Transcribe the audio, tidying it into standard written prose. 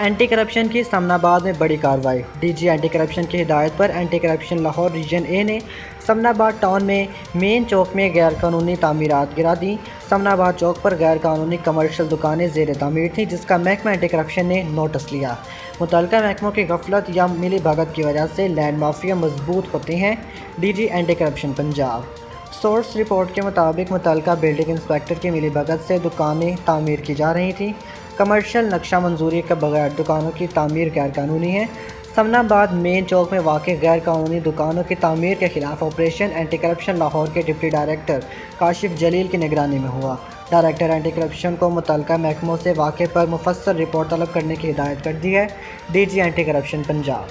Anti corruption की समनाबाद में बड़ी कार्रवाई। डीजी एंटी करप्शन की हिदायत पर एंटी करप्शन लाहौर रीजन ए ने समनाबाद टाउन में मेन चौक में गैर कानूनी तामीरात गिरा दी। समनाबाद चौक पर गैर कानूनी कमर्शियल दुकानें ज़ेर तामीर थीं, जिसका महकमा एंटी करप्शन ने नोटिस लिया। मुतल्लिका महकमों की गफलत या मिली भगत की वजह से लैंड माफिया मजबूत होते हैं। DG anti corruption Punjab. Source report के मुताबिक मुतल्लिका बिल्डिंग इंस्पेक्टर की मिली भगत से दुकानें तामीर की जा रही थीं। कमर्शियल नक्शा मंजूरी के बगैर दुकानों की तामीर गैर कानूनी है। समनाबाद मेन चौक में वाक़ई गैर कानूनी दुकानों की तामीर के खिलाफ ऑपरेशन एंटी करप्शन लाहौर के डिप्टी डायरेक्टर काशिफ जलील की निगरानी में हुआ। डायरेक्टर एंटी करप्शन को मुतल्लिका महकमों से वाक़े पर मुफस्सल रिपोर्ट तलब करने की हिदायत कर दी है। DG anti corruption Punjab.